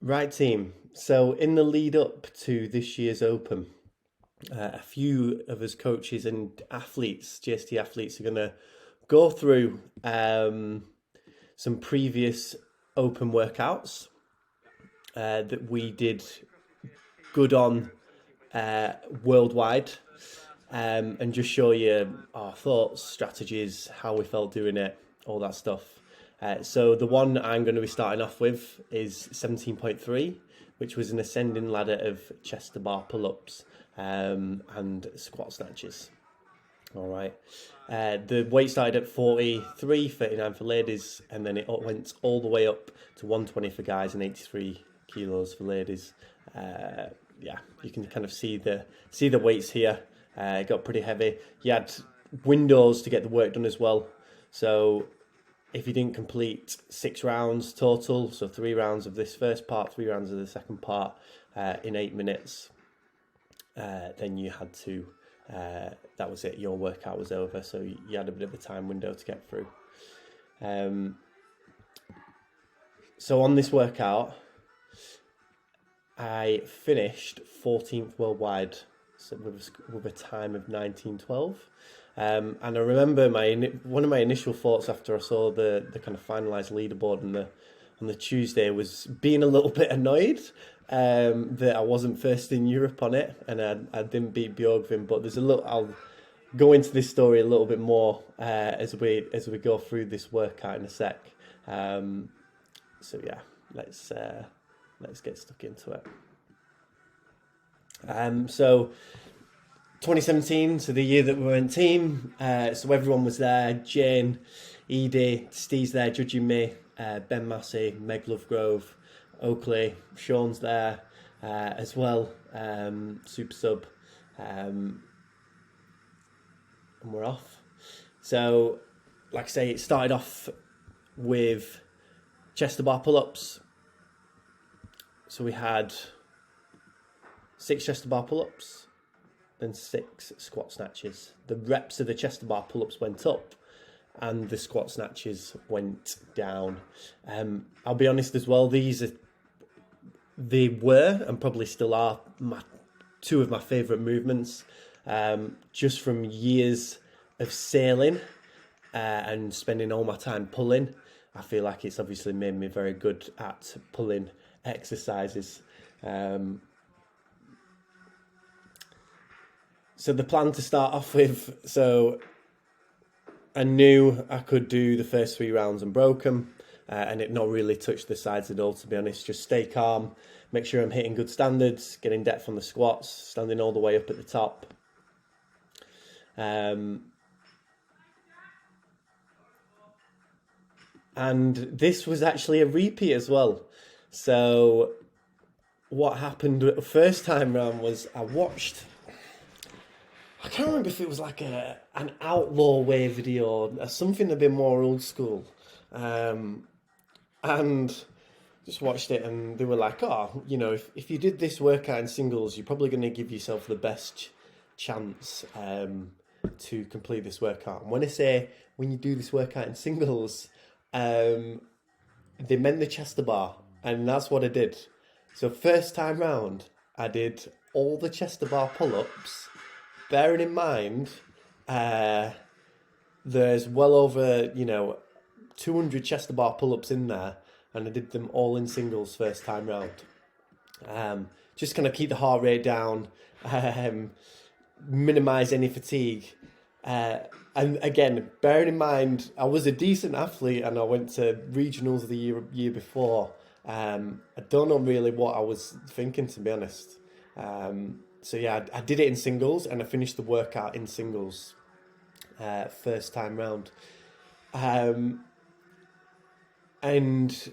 Right, team. So, in the lead up to this year's Open, a few of us coaches and athletes, JST athletes, are going to go through some previous Open workouts that we did good on worldwide, and just show you our thoughts, strategies, how we felt doing it, all that stuff. So the one I'm going to be starting off with is 17.3, which was an ascending ladder of chest to bar pull-ups and squat snatches. All right. The weight started at 43, 39 for ladies, and then it went all the way up to 120 for guys and 83 kilos for ladies. Yeah, you can kind of see the weights here. It got pretty heavy. You had windows to get the work done as well. So if you didn't complete 6 rounds total, so 3 rounds of this first part, 3 rounds of the second part in 8 minutes, then you had to, that was it, your workout was over. So you had a bit of a time window to get through. So on this workout, I finished 14th worldwide, so with a time of 19:12. And I remember one of my initial thoughts after I saw the kind of finalised leaderboard on the Tuesday was being a little bit annoyed that I wasn't first in Europe on it, and I didn't beat Bjorgvin. But I'll go into this story a little bit more as we go through this workout in a sec. So yeah, let's get stuck into it. So 2017, so the year that we went team, so everyone was there. Jane, Edie, Steve's there judging me, Ben Massey, Meg Lovegrove, Oakley, Sean's there as well, super sub, and we're off. So, like I say, it started off with chest to bar pull-ups. So we had 6 chest to bar pull-ups, then 6 squat snatches. The reps of the chest to bar pull-ups went up and the squat snatches went down. I'll be honest as well, they were and probably still are 2 of my favourite movements, just from years of sailing and spending all my time pulling. I feel like it's obviously made me very good at pulling exercises. So the plan to start off with, so I knew I could do the first 3 rounds and broke them, and it not really touched the sides at all, to be honest. Just stay calm, make sure I'm hitting good standards, getting depth on the squats, standing all the way up at the top. And this was actually a repeat as well. So what happened the first time round was I can't remember if it was like an outlaw way video or something a bit more old school. And just watched it, and they were like, oh, you know, if you did this workout in singles, you're probably going to give yourself the best chance to complete this workout. And when I say when you do this workout in singles, they meant the chest to bar, and that's what I did. So first time round, I did all the chest to bar pull-ups, bearing in mind there's well over 200 chest to bar pull-ups in there, and I did them all in singles first time round. Just kind of keep the heart rate down, minimise any fatigue. And again, bearing in mind, I was a decent athlete and I went to regionals the year before. I don't know really what I was thinking, to be honest. So yeah, I did it in singles, and I finished the workout in singles first time round. And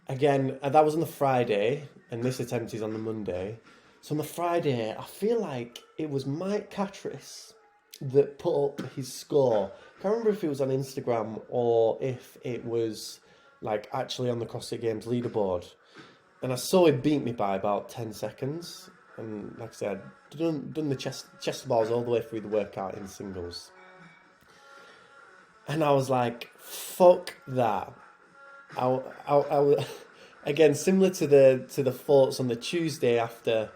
again, that was on the Friday, and this attempt is on the Monday. So on the Friday, I feel like it was Mike Catris that put up his score. I can't remember if it was on Instagram or if it was like actually on the CrossFit Games leaderboard. And I saw him beat me by about 10 seconds. And like I said, done the chest bars all the way through the workout in singles. And I was like, fuck that. I again, similar to the thoughts on the Tuesday after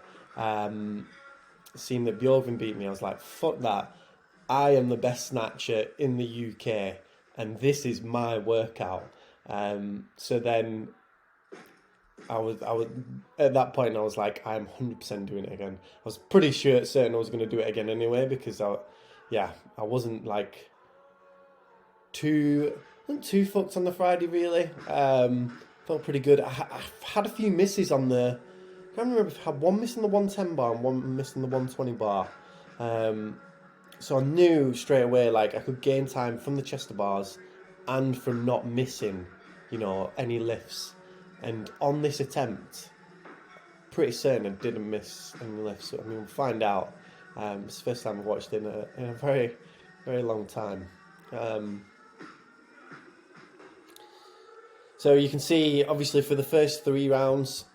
seeing that Bjorgen beat me, I was like, fuck that. I am the best snatcher in the UK, and this is my workout. So then I was at that point I was like, I'm 100% doing it again. I was pretty certain I was going to do it again anyway, because I wasn't like too fucked on the Friday really. Felt pretty good. I had a few misses on the. I can't remember if I had one miss on the 110 bar and one miss on the 120 bar. So I knew straight away like I could gain time from the chest to bars and from not missing, any lifts. And on this attempt, pretty certain I didn't miss any lifts. So, we'll find out. It's the first time I've watched it in a very, very long time. So you can see, obviously, for the first 3 rounds,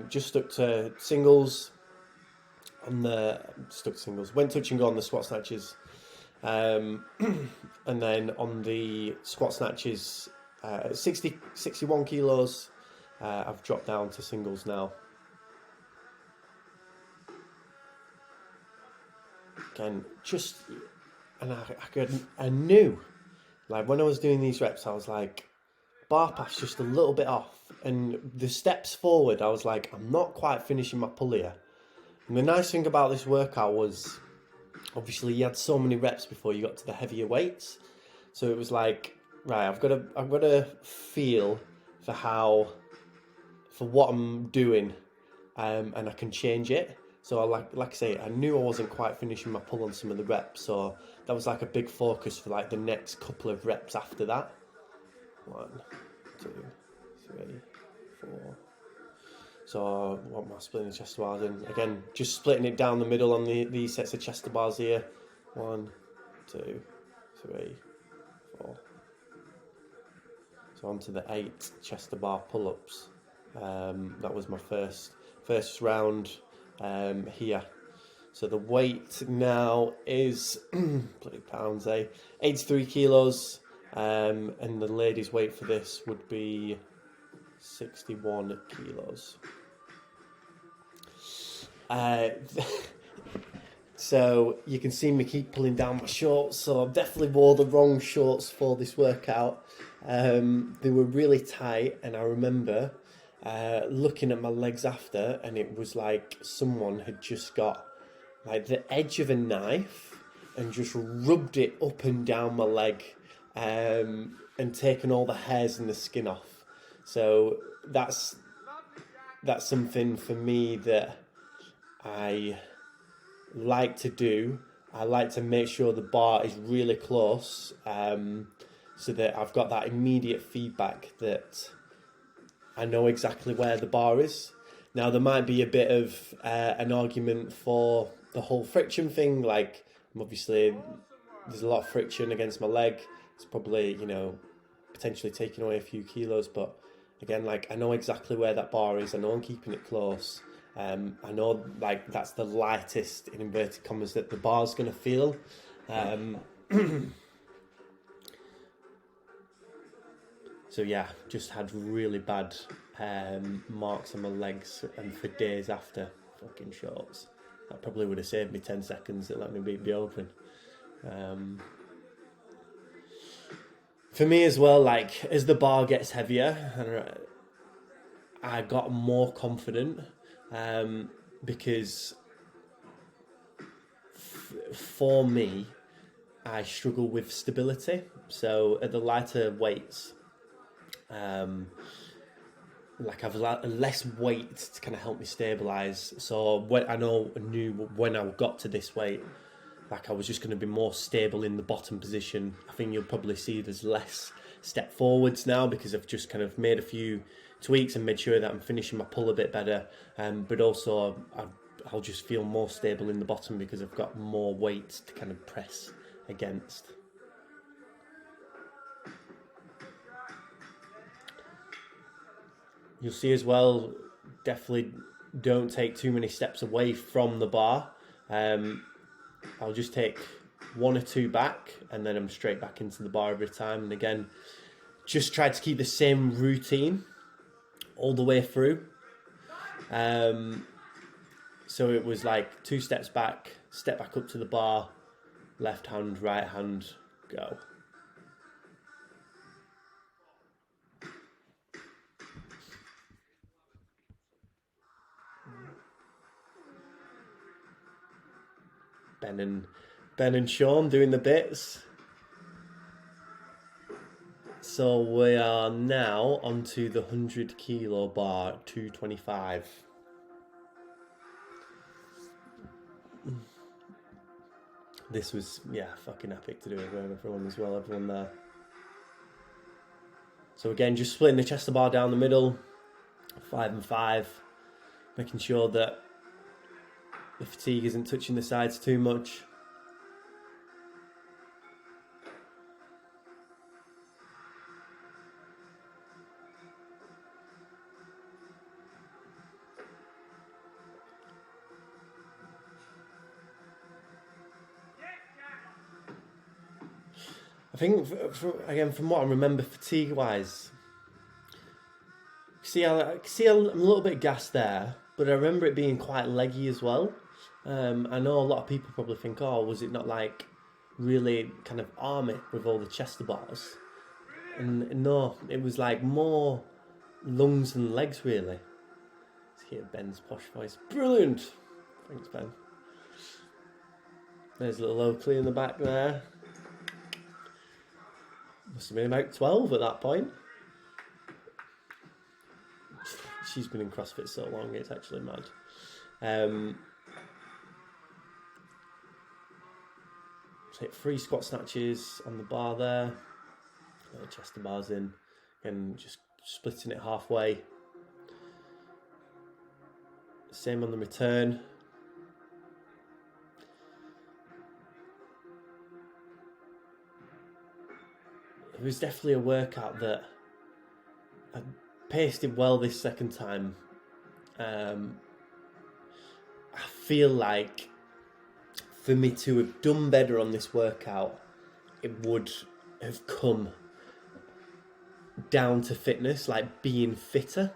just stuck to singles. Went touch and go on the squat snatches. And then on the squat snatches, 61 kilos, I've dropped down to singles now. Again, I knew, like when I was doing these reps, I was like, bar path's just a little bit off. And the steps forward, I was like, I'm not quite finishing my pull here. And the nice thing about this workout was, obviously, you had so many reps before you got to the heavier weights, so it was like, right, I've got to feel for what I'm doing, and I can change it. So like I say, I knew I wasn't quite finishing my pull on some of the reps, so that was like a big focus for like the next couple of reps after that. 1, 2, 3, 4. So what am I splitting the chest to bars in? Again, just splitting it down the middle on these sets of chest to bars here. 1, 2, 3, 4. So on to the 8 chest to bar pull-ups. That was my first round here. So the weight now is bloody pounds, 83 kilos. And the ladies' weight for this would be 61 kilos. So you can see me keep pulling down my shorts, so I've definitely wore the wrong shorts for this workout. They were really tight, and I remember looking at my legs after, and it was like someone had just got like the edge of a knife and just rubbed it up and down my leg, and taken all the hairs and the skin off. So that's something for me that I like to do. I like to make sure the bar is really close, so that I've got that immediate feedback that I know exactly where the bar is. Now there might be a bit of an argument for the whole friction thing, like obviously there's a lot of friction against my leg. It's probably, potentially taking away a few kilos, but again, like I know exactly where that bar is. I know I'm keeping it close. I know like that's the lightest, in inverted commas, that the bar's going to feel. So yeah, just had really bad marks on my legs, and for days after, fucking shorts. That probably would have saved me 10 seconds that let me beat Open. For me as well, like as the bar gets heavier, I got more confident, because for me, I struggle with stability. So at the lighter weights, like I've less weight to kind of help me stabilize. So when I knew when I got to this weight, like I was just going to be more stable in the bottom position. I think you'll probably see there's less step forwards now, because I've just kind of made a few tweaks and made sure that I'm finishing my pull a bit better. But also I'll just feel more stable in the bottom because I've got more weight to kind of press against. You'll see as well, definitely don't take too many steps away from the bar. I'll just take 1 or 2 back, and then I'm straight back into the bar every time. And again, just tried to keep the same routine all the way through. So it was like 2 steps back, step back up to the bar, left hand, right hand, go. Ben and Sean doing the bits. So we are now onto the 100 kilo bar, 225. This was, fucking epic to do with everyone as well, everyone there. So again, just splitting the chest bar down the middle, 5 and 5, making sure that the fatigue isn't touching the sides too much. I think, again, from what I remember, fatigue-wise, see, I'm a little bit gassed there, but I remember it being quite leggy as well. I know a lot of people probably think, oh, was it not like really kind of army with all the chest bars? And no, it was like more lungs and legs, really. Let's hear Ben's posh voice. Brilliant! Thanks, Ben. There's a little Oakley in the back there. Must have been about 12 at that point. She's been in CrossFit so long, it's actually mad. So hit 3 squat snatches on the bar there. Chest to bars in, and just splitting it halfway. Same on the return. It was definitely a workout that I paced it well this second time. I feel like for me to have done better on this workout, it would have come down to fitness, like being fitter.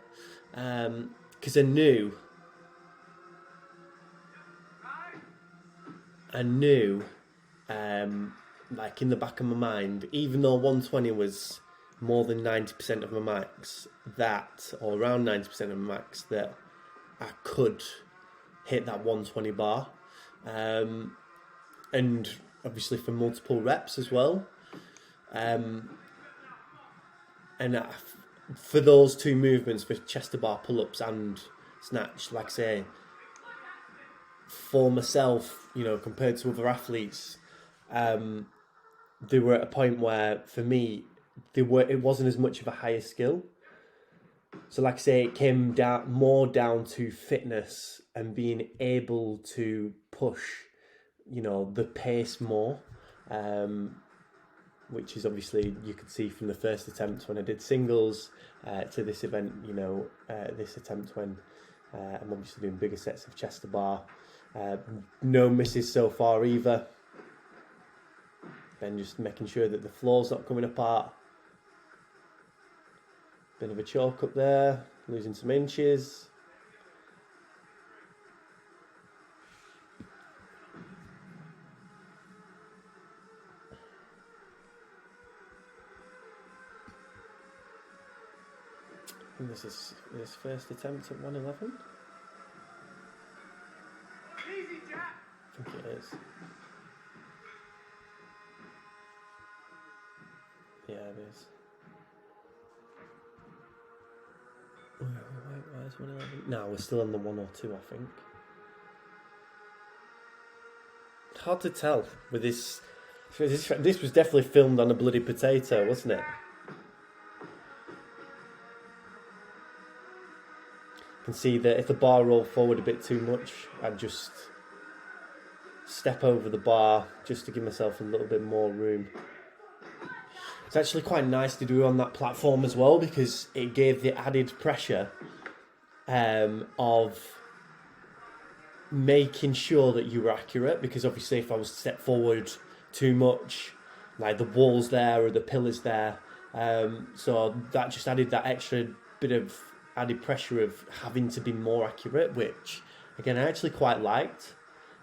Because I knew like in the back of my mind, even though 120 was more than 90% of my max, or around 90% of my max, that I could hit that 120 bar. And obviously for multiple reps as well. For those 2 movements, for chest to bar pull-ups and snatch, like I say, for myself, compared to other athletes, they were at a point where, for me, it wasn't as much of a higher skill. So like I say, it came more down to fitness and being able to push, the pace more, which is obviously, you could see from the first attempt when I did singles to this event, this attempt when I'm obviously doing bigger sets of chest to bar. No misses so far either. Ben just making sure that the floor's not coming apart. Bit of a choke up there, losing some inches. And this is his first attempt at 111. Easy, Jack. I think it is. Yeah, it is. Where's 111? No, we're still on the 102, I think. Hard to tell with this. This was definitely filmed on a bloody potato, wasn't it? You can see that if the bar rolled forward a bit too much, I'd just step over the bar just to give myself a little bit more room. It's actually quite nice to do on that platform as well, because it gave the added pressure of making sure that you were accurate, because obviously if I was to step forward too much, like the walls there or the pillars there. So that just added that extra bit of added pressure of having to be more accurate, which again I actually quite liked.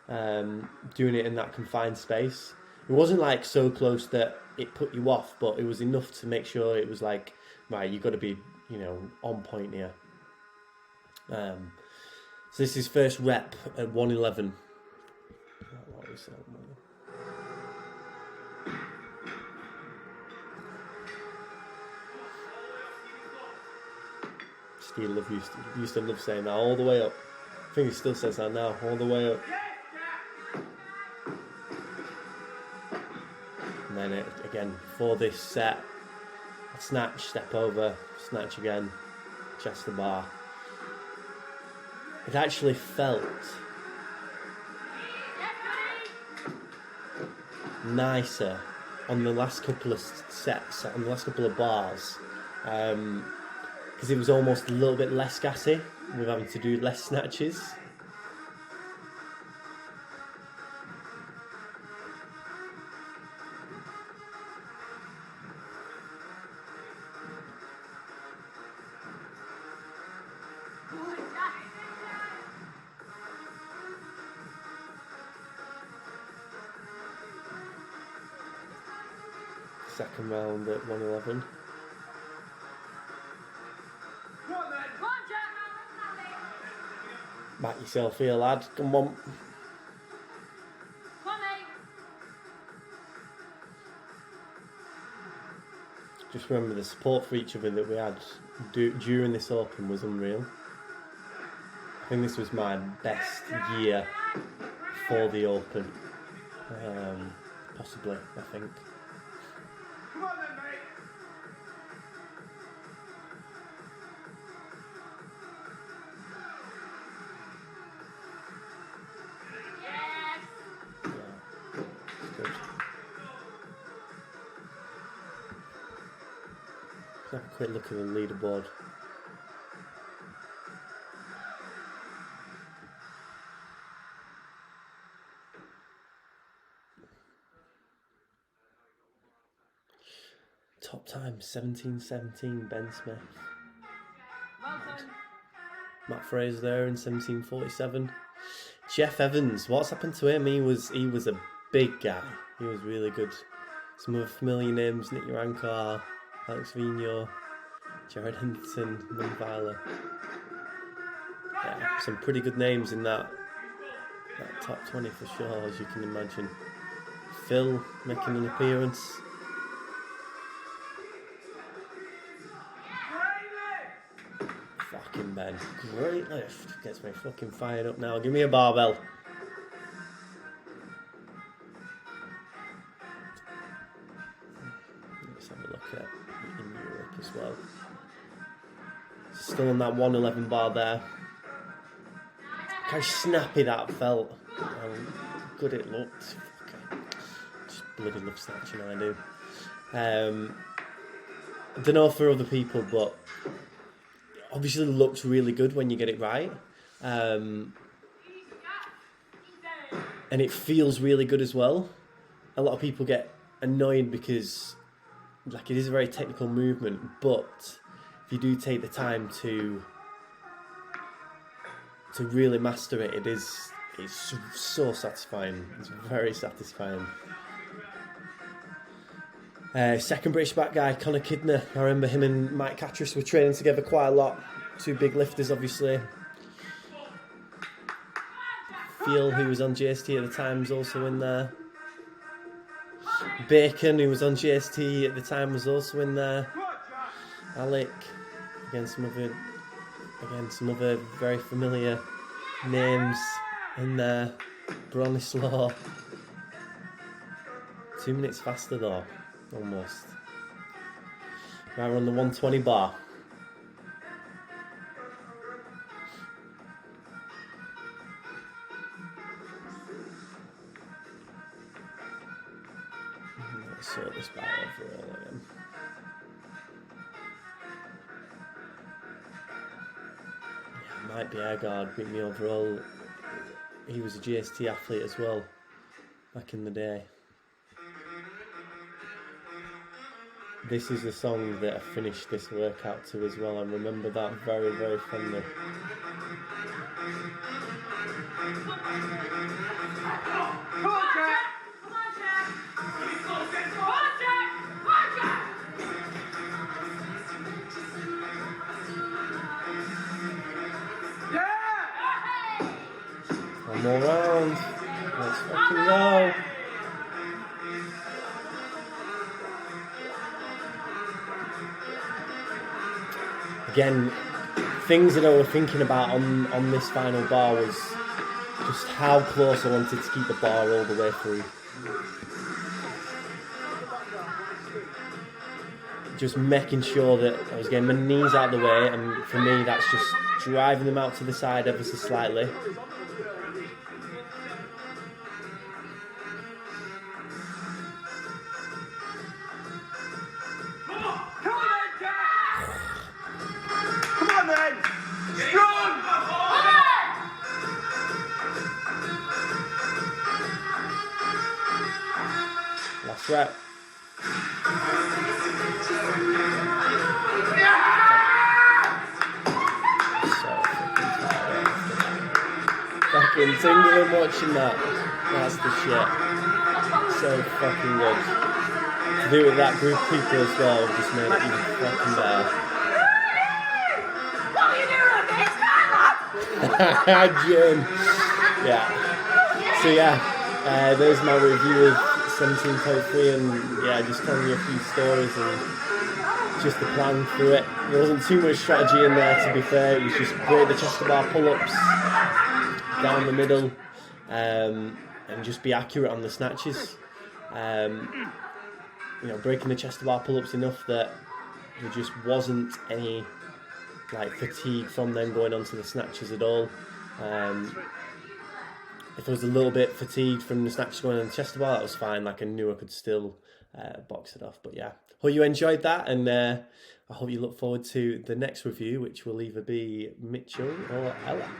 Doing it in that confined space. It wasn't like so close that it put you off, but it was enough to make sure it was like, right, you've got to be, on point here. So this is first rep at 111. What was that? Steve used to love saying that, all the way up. I think he still says that now, all the way up. And then again, for this set, snatch, step over, snatch again, chest the bar. It actually felt nicer on the last couple of sets, on the last couple of bars, because it was almost a little bit less gassy with having to do less snatches. Second round at 111. Back yourself here, lad. Come on. Just remember the support for each other that we had during this Open was unreal. I think this was my best year for the Open. Possibly, I think. Come on then, mate. Yes. Yeah, it's good. Let's have a quick look at the leaderboard. Top time 17:17, Ben Smith. Matt Fraser there in 17:47. Jeff Evans, what's happened to him? He was a big guy. He was really good. Some other familiar names: Nick Urankar, Alex Vigneault, Jared Henderson, Mumvila. Yeah, some pretty good names in that top 20 for sure, as you can imagine. Phil making an appearance. Fucking Ben. Great lift. Gets me fucking fired up now. Give me a barbell. Let's have a look at in Europe as well. Still on that 111 bar there. How snappy that felt. How good it looked. Okay. Just bloody love snatching, I do. I don't know for other people, but obviously looks really good when you get it right. And it feels really good as well. A lot of people get annoyed because it is a very technical movement, but if you do take the time to really master it, it's so satisfying. It's very satisfying. Second British back guy, Conor Kidner. I remember him and Mike Catras were training together quite a lot. Two big lifters, obviously. Fiel, who was on JST at the time, was also in there. Bacon, who was on JST at the time, was also in there. Alec, some other very familiar names in there. Bronislaw. 2 minutes faster though, almost. Right, we're on the 120 bar. Let's sort this bar overall again. Yeah, Mike Bjerregaard beat me overall. He was a JST athlete as well, back in the day. This is the song that I finished this workout to as well. I remember that very, very fondly. Come on, Jack! Come on, Jack! Come on, Jack! Come on, Jack! Yeah! One more round. Let's fucking go. Again, things that I was thinking about on this final bar was just how close I wanted to keep the bar all the way through. Just making sure that I was getting my knees out of the way, and for me that's just driving them out to the side ever so slightly. Last rep. Fucking tingling watching that. That's the shit. So fucking good. To do it with that group of people as well just made it even fucking better. Jim. Yeah. So yeah, there's my review of 17.3, and yeah, just telling you a few stories and just the plan through it. There wasn't too much strategy in there, to be fair. It was just break the chest to bar pull-ups down the middle, and just be accurate on the snatches. Breaking the chest to bar pull-ups enough that there just wasn't any fatigue from them going on to the snatches at all. If I was a little bit fatigued from the snatches going on the chest to bar, that was fine. I knew I could still box it off. But yeah, hope you enjoyed that, and I hope you look forward to the next review, which will either be Mitchell or Ella.